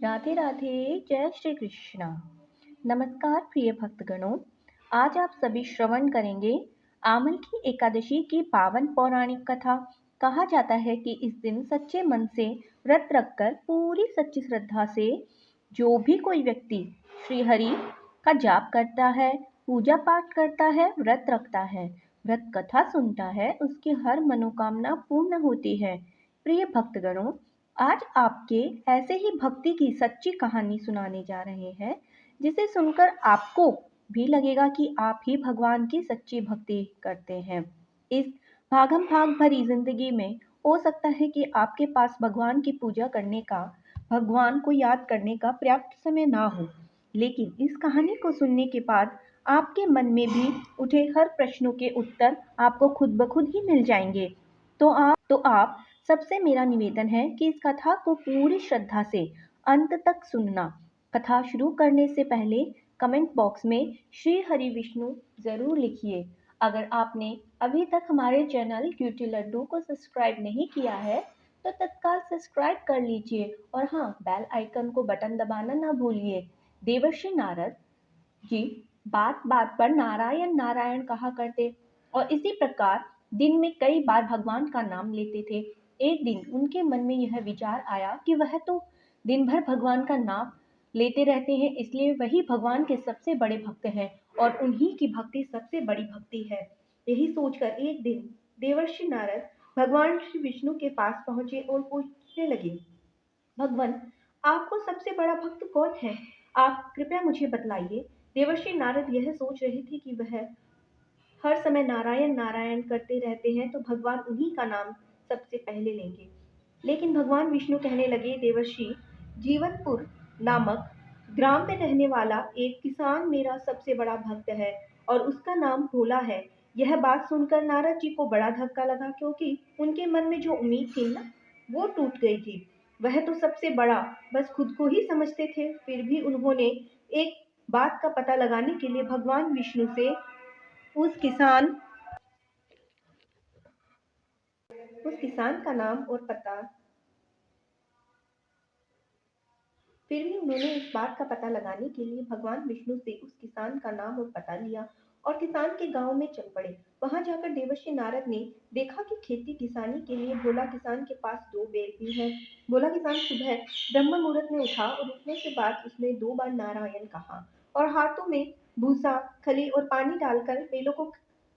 राधे राधे। जय श्री कृष्णा। नमस्कार प्रिय भक्तगणों, आज आप सभी श्रवण करेंगे आमल की एकादशी की पावन पौराणिक कथा। कहा जाता है कि इस दिन सच्चे मन से व्रत रखकर पूरी सच्ची श्रद्धा से जो भी कोई व्यक्ति श्री हरि का जाप करता है, पूजा पाठ करता है, व्रत रखता है, व्रत कथा सुनता है, उसकी हर मनोकामना पूर्ण होती है। प्रिय भक्तगणों, आज आपके ऐसे ही भक्ति की सच्ची कहानी सुनाने जा रहे हैं, जिसे सुनकर आपको भी लगेगा कि आप ही भगवान की सच्ची भक्ति करते हैं। इस भागम भाग भरी जिंदगी में हो सकता है कि आपके पास भगवान की पूजा करने का, भगवान को याद करने का पर्याप्त समय ना हो, लेकिन इस कहानी को सुनने के बाद आपके मन में भी उठे हर प्रश्नों के उत्तर आपको खुद ब खुद ही मिल जाएंगे। तो आप सबसे मेरा निवेदन है कि इस कथा को पूरी श्रद्धा से अंत तक सुनना। कथा शुरू करने से पहले कमेंट बॉक्स में श्री हरि विष्णु जरूर लिखिए। अगर आपने अभी तक हमारे चैनल क्यूटी लड्डू को सब्सक्राइब नहीं किया है तो तत्काल सब्सक्राइब कर लीजिए और हाँ, बेल आइकन को बटन दबाना ना भूलिए। देवर्षि नारद जी बात बात पर नारायण नारायण कहा करते और इसी प्रकार दिन में कई बार भगवान का नाम लेते थे। एक दिन उनके मन में यह विचार आया कि वह तो दिन भर भगवान का नाम लेते रहते हैं, इसलिए वही भगवान के सबसे बड़े भक्त हैं और उन्हीं की भक्ति सबसे बड़ी भक्ति है। यही सोचकर एक दिन देवर्षि नारद भगवान श्री विष्णु के पास पहुंचे और पूछने लगे, भगवान, आपको सबसे बड़ा भक्त कौन है? आप कृपया मुझे बतलाइए। देवर्षि नारद यह सोच रहे थे कि वह हर समय नारायण नारायण करते रहते हैं तो भगवान उन्हीं का नाम सबसे पहले लेंगे। लेकिन भगवान विष्णु कहने लगे, देवर्षि, जीवनपुर नामक ग्राम में रहने वाला एक किसान मेरा सबसे बड़ा भक्त है और उसका नाम भोला है। यह बात सुनकर नारद जी को बड़ा धक्का लगा, क्योंकि उनके मन में जो उम्मीद थी ना, वो टूट गई थी। वह तो सबसे बड़ा बस खुद को ही समझते थे। फिर भी उन्होंने एक बात का पता लगाने के लिए भगवान विष्णु से उस किसान उस किसान का नाम और पता फिर भी उन्होंने इस बात का पता लगाने के लिए भगवान विष्णु से उस किसान का नाम और पता लिया और किसान के गांव में चल पड़े। वहां जाकर देवर्षि नारद ने देखा कि खेती किसानी के लिए भोला किसान के पास दो बैल भी हैं। भोला किसान सुबह ब्रह्म मुहूर्त में उठा और उठने के बाद उसने 2 बार नारायण कहा और हाथों में भूसा, खली और पानी डालकर बैलों को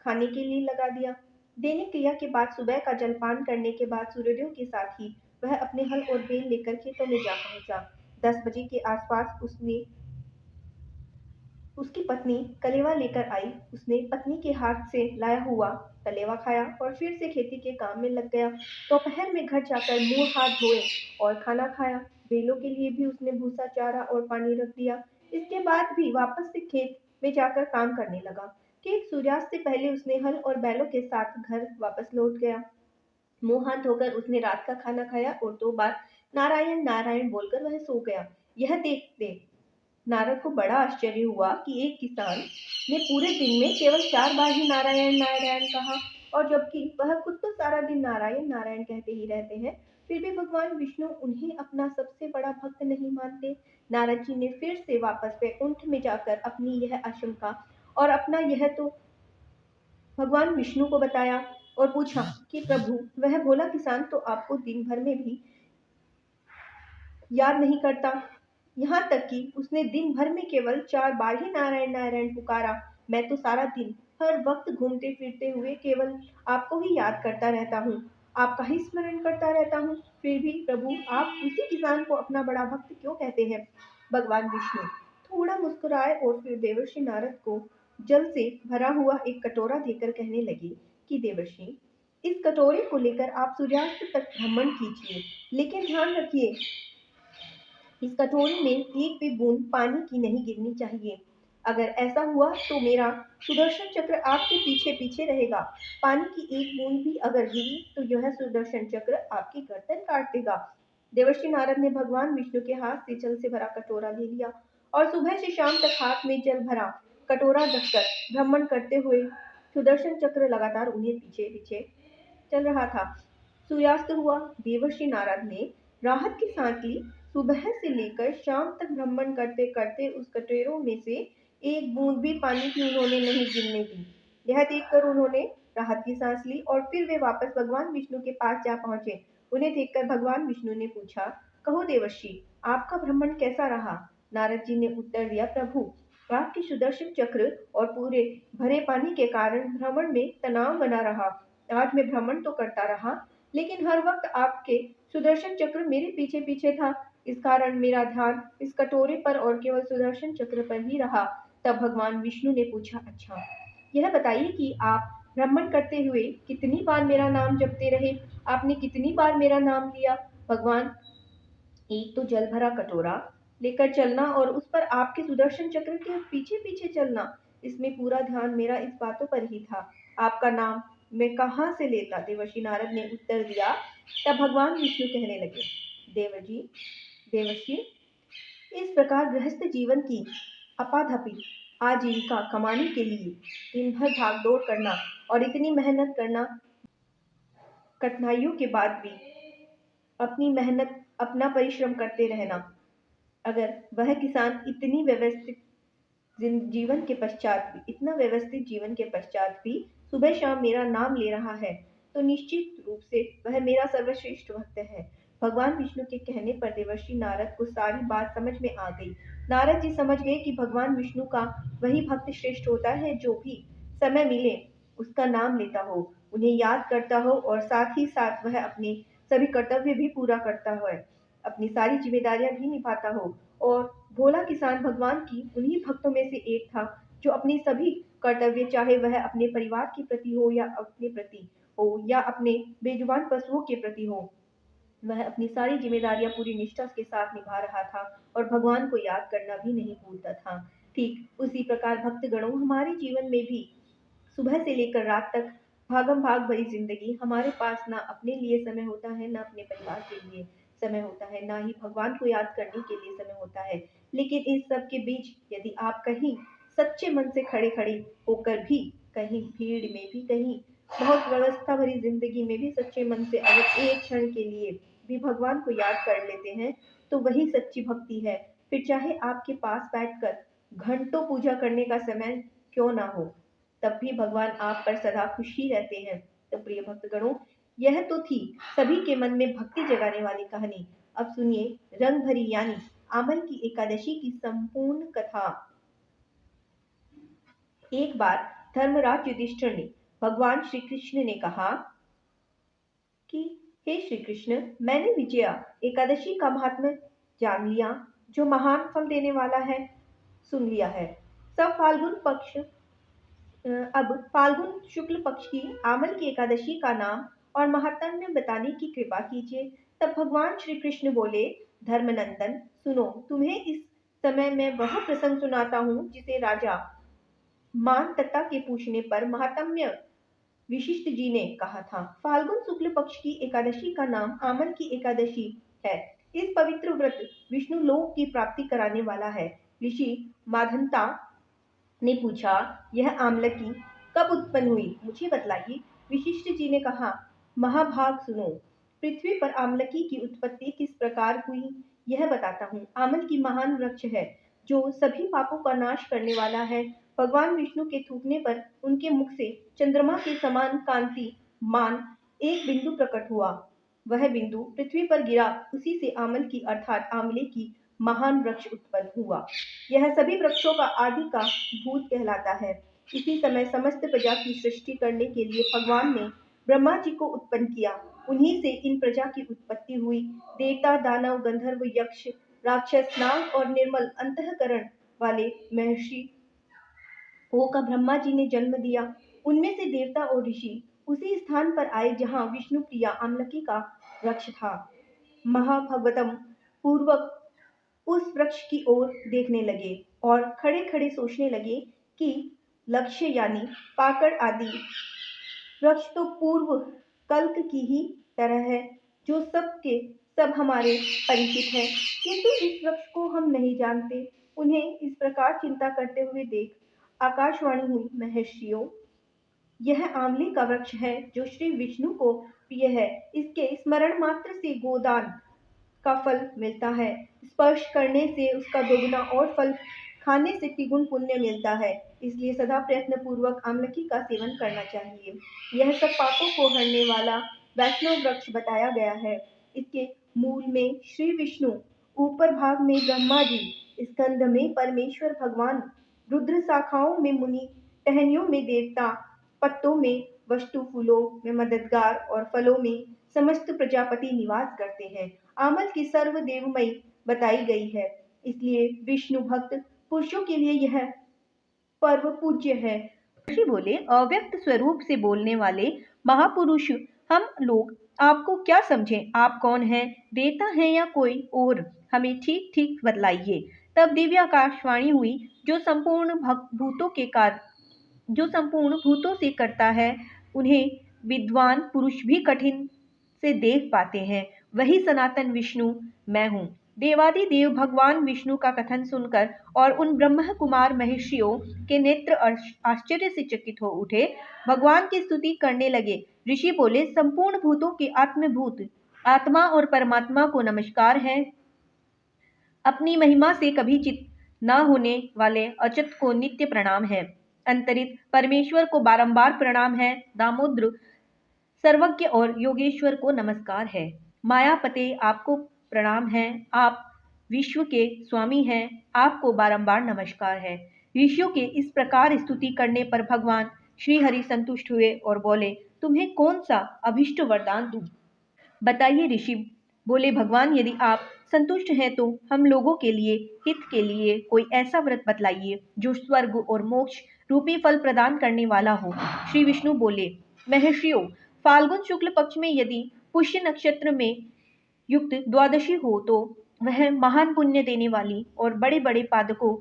खाने के लिए लगा दिया। दैनिक क्रिया के बाद सुबह का जलपान करने के बाद सूर्योदय के साथ ही वह अपने हल और बैल लेकर खेतों में जा पहुंचा। 10 बजे के आसपास उसकी पत्नी कलेवा लेकर आई। उसने पत्नी के हाथ से लाया हुआ कलेवा खाया और फिर से खेती के काम में लग गया। दोपहर में घर जाकर मुंह हाथ धोए और खाना खाया। बैलों के लिए भी उसने भूसा, चारा और पानी रख दिया। इसके बाद भी वापस से खेत में जाकर काम करने लगा। ठीक सूर्यास्त से पहले उसने हल और बैलों के साथ घर वापस लौट गया। मुंह हाथ धोकर उसने रात का खाना खाया और 2 बार नारायण नारायण बोलकर वह सो गया। यह देखते नारद को बड़ा आश्चर्य हुआ कि एक किसान ने पूरे दिन में केवल 4 बार ही नारायण नारायण कहा, और जबकि वह खुद तो सारा दिन नारायण नारायण कहते ही रहते हैं, फिर भी भगवान विष्णु उन्हें अपना सबसे बड़ा भक्त नहीं मानते। नारद जी ने फिर से वापस वैकुंठ में जाकर अपनी यह आशंका और अपना यह तो भगवान विष्णु को बताया और पूछा कि प्रभु, वह भोला किसान तो आपको दिन भर में भी याद नहीं करता। यहाँ तक कि उसने दिन भर में केवल 4 बार ही नारायण नारायण पुकारा। मैं तो सारा दिन हर वक्त घूमते फिरते हुए केवल आपको ही याद करता रहता हूँ, आपका ही स्मरण करता रहता हूँ। फिर भी प्रभु, आप उसी किसान को अपना बड़ा भक्त क्यों कहते हैं? भगवान विष्णु थोड़ा मुस्कुराए और फिर देवर्षि नारद को जल से भरा हुआ एक कटोरा देकर कहने लगे कि देवर्षि, इस कटोरे को लेकर आप सूर्यास्त तक भ्रमण कीजिए, लेकिन ध्यान रखिए, इस कटोरे में एक भी बूंद पानी की नहीं गिरनी चाहिए। अगर ऐसा हुआ तो मेरा सुदर्शन चक्र आपके पीछे पीछे रहेगा। पानी की एक बूंद भी अगर गिरी तो यह सुदर्शन चक्र आपकी गर्दन काट देगा। देवर्षि नारद ने भगवान विष्णु के हाथ से जल से भरा कटोरा ले लिया और सुबह से शाम तक हाथ में जल भरा कटोरा रखकर भ्रमण करते हुए सुदर्शन चक्र लगातार उन्हें पीछे पीछे चल रहा था। सूर्यास्त हुआ। देवर्षि नारद ने राहत की सांस ली। सुबह से लेकर शाम तक भ्रमण करते करते उस कटोरों में से एक बूंद भी पानी की उन्होंने नहीं गिरने दी। यह देखकर उन्होंने राहत की सांस ली और फिर वे वापस भगवान विष्णु के पास जा पहुंचे। उन्हें देखकर भगवान विष्णु ने पूछा, कहो देवर्षि, आपका भ्रमण कैसा रहा? नारद जी ने उत्तर दिया, प्रभु, आपके सुदर्शन चक्र और पूरे भरे पानी के कारण भ्रमण में तनाव बना रहा। आज मैं भ्रमण तो करता रहा, लेकिन हर वक्त आपके सुदर्शन चक्र मेरे पीछे पीछे था। इस कारण मेरा ध्यान इस कटोरे पर और केवल सुदर्शन चक्र पर ही रहा। तब भगवान विष्णु ने पूछा, अच्छा, यह बताइए कि आप भ्रमण करते हुए कितनी बार मेरा नाम जपते रहे? आपने कितनी बार मेरा नाम लिया? भगवान, एक तो जल भरा कटोरा लेकर चलना और उस पर आपके सुदर्शन चक्र के पीछे पीछे चलना, इसमें पूरा ध्यान मेरा इस बातों पर ही था। आपका नाम मैं कहाँ से लेता? देवर्षि नारद ने उत्तर दिया। तब भगवान विष्णु कहने लगे, देवर्षि, इस प्रकार गृहस्थ जीवन की अपाधापी आजीविका कमाने के लिए दिन भर भाग दौड़ करना और इतनी मेहनत करना, कठिनाइयों के बाद भी अपनी मेहनत अपना परिश्रम करते रहना, अगर वह किसान इतना व्यवस्थित जीवन के पश्चात भी सुबह शाम मेरा नाम ले रहा है, तो निश्चित रूप से वह मेरा सर्वश्रेष्ठ भक्त है। भगवान विष्णु के कहने पर देवर्षि नारद को सारी बात समझ में आ गई। नारद जी समझ गए कि भगवान विष्णु का वही भक्त श्रेष्ठ होता है जो भी समय मिले उसका नाम लेता हो, उन्हें याद करता हो और साथ ही साथ वह अपने सभी कर्तव्य भी पूरा करता है, अपनी सारी जिम्मेदारियां भी निभाता हो। और भोला किसान भगवान की उन्हीं भक्तों में से एक था जो अपने सभी कर्तव्य, चाहे वह अपने परिवार के प्रति हो या अपने प्रति हो या अपने बेजुबान पशुओं के प्रति हो, वह अपनी सारी जिम्मेदारियां पूरी निष्ठा के साथ निभा रहा था और भगवान को याद करना भी नहीं भूलता था। ठीक उसी प्रकार भक्तगणों, हमारे जीवन में भी सुबह से लेकर रात तक भागम भाग भरी जिंदगी, हमारे पास ना अपने लिए समय होता है, ना अपने परिवार के लिए समय होता है, ना ही भगवान को याद करने के लिए समय होता है। लेकिन इस सब के बीच यदि आप कहीं सच्चे मन से खड़े खड़े होकर भी, कहीं भीड़ में भी, कहीं बहुत व्यवस्था भरी जिंदगी में भी सच्चे मन से अगर एक क्षण के लिए भी भगवान को याद कर लेते हैं, तो वही सच्ची भक्ति है। फिर चाहे आपके पास बैठकर घंटों पूजा करने का समय क्यों ना हो, तब भी भगवान आप पर सदा खुशी रहते हैं। तो प्रिय भक्तगणों, यह तो थी सभी के मन में भक्ति जगाने वाली कहानी। अब सुनिए रंग भरी यानी आमल की एकादशी की संपूर्ण कथा। एक बार धर्मराज युधिष्ठिर ने भगवान श्री कृष्ण ने कहा कि हे श्री कृष्ण, मैंने विजया एकादशी का महात्म्य जान लिया, जो महान फल देने वाला है, सुन लिया है। सब अब फाल्गुन शुक्ल पक्ष की आमल की एकादशी का नाम और महात्म्य बताने की कृपा कीजिए। तब भगवान श्री कृष्ण बोले, धर्मनंदन, सुनो, तुम्हें इस समय मैं वह प्रसंग सुनाता हूँ जिसे राजा मान तत्ता के पूछने पर महात्म्य विशिष्ट जी ने कहा था। फाल्गुन शुक्ल पक्ष की एकादशी का नाम आमल की एकादशी है। इस पवित्र व्रत विष्णु लोक की प्राप्ति कराने वाला है। ऋषि माधंता ने पूछा, यह आमलकी कब उत्पन्न हुई, मुझे बतलाइए। विशिष्ट जी ने कहा, महाभाग सुनो, पृथ्वी पर आमलकी की उत्पत्ति किस प्रकार हुई यह बताता हूँ। आमल की महान वृक्ष है जो सभी पापों का नाश करने वाला है। भगवान विष्णु के थूकने पर उनके मुख से चंद्रमा के समान कांति मान एक बिंदु प्रकट हुआ। वह बिंदु पृथ्वी पर गिरा, उसी से आमल की अर्थात आंवले की महान वृक्ष उत्पन्न हुआ। यह सभी वृक्षों का आदि का भूत कहलाता है। इसी समय समस्त प्रजा की सृष्टि करने के लिए भगवान ने ब्रह्मा जी को उत्पन्न किया। उन्हीं से इन प्रजा की उत्पत्ति हुई। देवता, दानव, गंधर्व, यक्ष, राक्षस, नाग और निर्मल अंतःकरण वाले महर्षि होकर ब्रह्मा जी ने जन्म दिया। उनमें से देवता और ऋषि उसी स्थान पर आए जहाँ विष्णु प्रिया आमलकी का वृक्ष था। महाभगवतम पूर्वक उस वृक्ष की ओर देखने लगे और खड़े खड़े सोचने लगे कि लक्ष्य यानी पाकड़ आदि वृक्ष तो पूर्व कल्क की ही तरह है, जो सब के सब हमारे परिचित हैं, किंतु इस वृक्ष को हम नहीं जानते। उन्हें इस प्रकार चिंता करते हुए देख आकाशवाणी हुई, महर्षियों, यह आंवले का वृक्ष है जो श्री विष्णु को प्रिय है। इसके स्मरण मात्र से गोदान का फल मिलता है। स्पर्श करने से उसका दोगुना और फल खाने से तिगुन पुण्य मिलता है। इसलिए सदा प्रयत्न पूर्वक आमलकी का सेवन करना चाहिए। यह सब पापों को हरने वाला वैष्णव वृक्ष बताया गया है। इसके मूल में श्री विष्णु, ऊपर भाग में ब्रह्मा जी, स्कंध में परमेश्वर भगवान, रुद्र शाखाओं में मुनि, टहनियों में देवता, पत्तों में वस्तु, फूलों में मददगार और फलों में समस्त प्रजापति निवास करते हैं। आमल की सर्व देवमयी बताई गई है। इसलिए विष्णु भक्त पुरुषों के लिए यह पर्व पूज्य है। ऋषि बोले, अव्यक्त स्वरूप से बोलने वाले महापुरुष, हम लोग आपको क्या समझें? आप कौन हैं? देवता हैं या कोई और? हमें ठीक ठीक बतलाइए। तब दिव्य आकाशवाणी हुई, जो संपूर्ण भूतों से करता है, उन्हें विद्वान पुरुष भी कठिन से देख पाते हैं। वही सनातन विष्णु मैं हूँ। देवादिदेव भगवान विष्णु का कथन सुनकर और उन ब्रह्म कुमार महर्षियों के नेत्र आश्चर्य से चकित हो उठे। भगवान की स्तुति करने लगे। ऋषि बोले, संपूर्ण भूतों के आत्मभूत आत्मा और परमात्मा को नमस्कार है। अपनी महिमा से कभी चित न होने वाले अच्युत को नित्य प्रणाम है। अंतरित परमेश्वर को बारंबार प्रणाम है। दामोदर, सर्वज्ञ और योगेश्वर को नमस्कार है। मायापते, आपको प्रणाम है। आप विश्व के स्वामी हैं। आपको बारंबार नमस्कार है। ऋषियों के इस प्रकार स्तुति करने पर भगवान श्री हरि संतुष्ट हुए और बोले, तुम्हें कौन सा अभिष्ट वरदान दूं? बताइए। ऋषि बोले, भगवान, यदि आप संतुष्ट हैं तो हम लोगों के लिए हित के लिए कोई ऐसा व्रत बतलाइए जो स्वर्ग और मोक्ष रूपी फल प्रदान करने वाला हो। श्री विष्णु बोले, महर्षियों, फाल्गुन शुक्ल पक्ष में यदि पुष्य नक्षत्र में युक्त द्वादशी हो तो वह महान पुण्य देने वाली और बड़े बड़े पादकों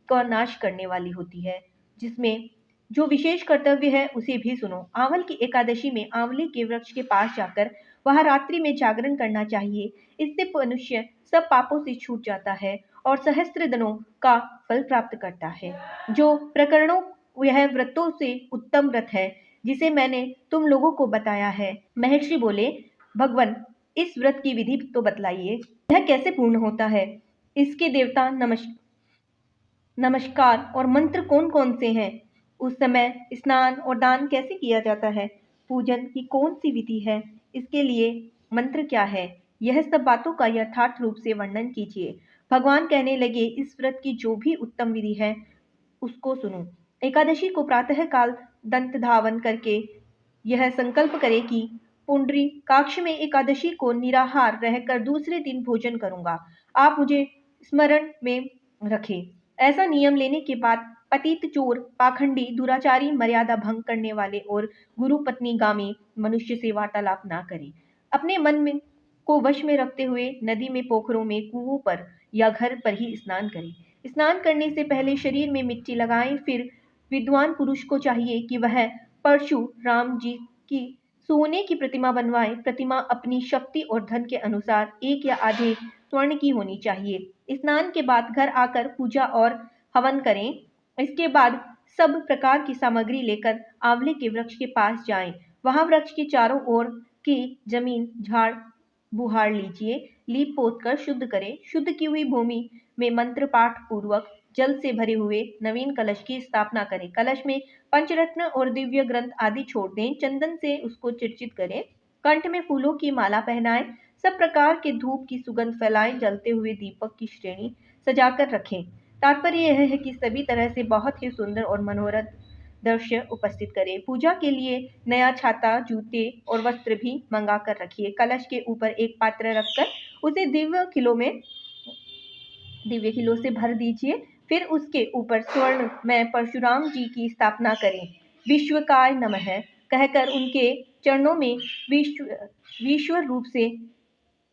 का नाश करने वाली होती है। जिसमें जो विशेष कर्तव्य है उसे भी सुनो। आंवल की एकादशी में आंवले के वृक्ष के पास जाकर वहां रात्रि में जागरण करना चाहिए। इससे मनुष्य सब पापों से छूट जाता है और सहस्त्र दिनों का फल प्राप्त करता है। जो प्रकरणों यह व्रतों से उत्तम व्रत है जिसे मैंने तुम लोगों को बताया है। महर्षि बोले, भगवान, इस व्रत की विधि तो बतलाइए। यह कैसे पूर्ण होता है? इसके देवता, नमस्कार और मंत्र कौन कौन से हैं? उस समय स्नान और दान कैसे किया जाता है? पूजन की कौन सी विधि है? इसके लिए मंत्र क्या है? यह सब बातों का यथार्थ रूप से वर्णन कीजिए। भगवान कहने लगे, इस व्रत की जो भी उत्तम विधि है उसको सुनो। एकादशी को प्रातः काल दंत धावन करके यह संकल्प करे कि पुंडरी काक्ष में एकादशी को निराहार रहकर दूसरे दिन भोजन करूंगा। आप मुझे स्मरण में रखें। ऐसा नियम लेने के बाद पतित, चोर, पाखंडी, दुराचारी, मर्यादा भंग करने वाले और गुरु पत्नी गामी मनुष्य से वार्तालाप ना करें। अपने मन में को वश में रखते हुए नदी में, पोखरों में, कुओं पर या घर पर ही स्नान करें। स्नान करने से पहले शरीर में मिट्टी लगाएं। फिर विद्वान पुरुष को चाहिए कि वह परशुराम जी की सोने की प्रतिमा बनवाए। प्रतिमा अपनी शक्ति और धन के अनुसार एक या आधे स्वर्ण की होनी चाहिए। स्नान के बाद घर आकर पूजा और हवन करें। इसके बाद सब प्रकार की सामग्री लेकर आंवले के वृक्ष के पास जाएं। वहां वृक्ष के चारों ओर की जमीन झाड़ बुहार लीजिए। लीप पोत कर शुद्ध करें। शुद्ध की हुई भूमि में मंत्र पाठ पूर्वक जल से भरे हुए नवीन कलश की स्थापना करें। कलश में पंचरत्न और दिव्य ग्रंथ आदि छोड़ दें। चंदन से उसको चिर्चित करें। कंठ में फूलों की माला पहनाएं। सब प्रकार के धूप की सुगंध फैलाएं। जलते हुए दीपक की श्रेणी सजाकर रखें। तात्पर्य यह है कि सभी तरह से बहुत ही सुंदर और मनोरथ दृश्य उपस्थित करें। पूजा के लिए नया छाता, जूते और वस्त्र भी मंगा कर रखिए। कलश के ऊपर एक पात्र रखकर उसे दिव्य खिलों से भर दीजिए। फिर उसके ऊपर स्वर्ण में परशुराम जी की स्थापना करें। विश्वकाय नमः कहकर उनके चरणों में विश्व रूप से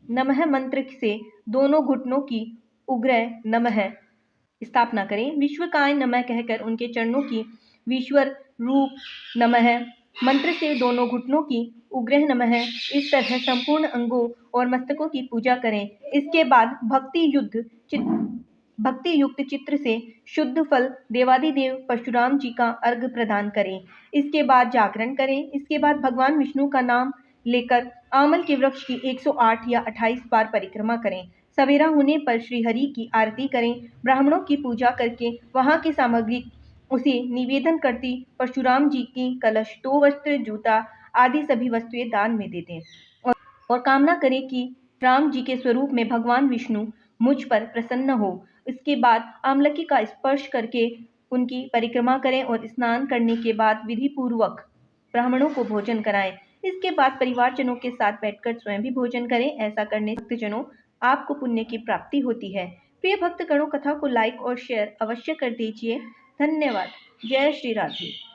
नमः मंत्र से दोनों घुटनों की उग्र नमः स्थापना करें। विश्वकाय नमः कहकर उनके चरणों की विश्वर रूप नमः मंत्र से दोनों घुटनों की उग्र नमः इस तरह संपूर्ण अंगों और मस्तकों की पूजा करें। इसके बाद भक्ति युक्त चित्र से शुद्ध फल देवादिदेव परशुराम जी का अर्घ प्रदान करें। इसके बाद जागरण करें। इसके बाद भगवान विष्णु का नाम लेकर आमल के वृक्ष की 108 या 28 बार परिक्रमा करें। सवेरा होने पर श्रीहरि की आरती करें। ब्राह्मणों की पूजा करके वहां की सामग्री उसे निवेदन करती परशुराम जी की कलश, 2 वस्त्र, जूता आदि सभी वस्तुएं दान में दे दें और कामना करें कि राम जी के स्वरूप में भगवान विष्णु मुझ पर प्रसन्न हो। इसके बाद आमलकी का स्पर्श करके उनकी परिक्रमा करें और स्नान करने के बाद विधि पूर्वक ब्राह्मणों को भोजन कराएं। इसके बाद परिवारजनों के साथ बैठकर स्वयं भी भोजन करें। ऐसा करने से भक्तजनों आपको पुण्य की प्राप्ति होती है। प्रिय भक्तगणों, कथा को लाइक और शेयर अवश्य कर दीजिए। धन्यवाद। जय श्री राधे।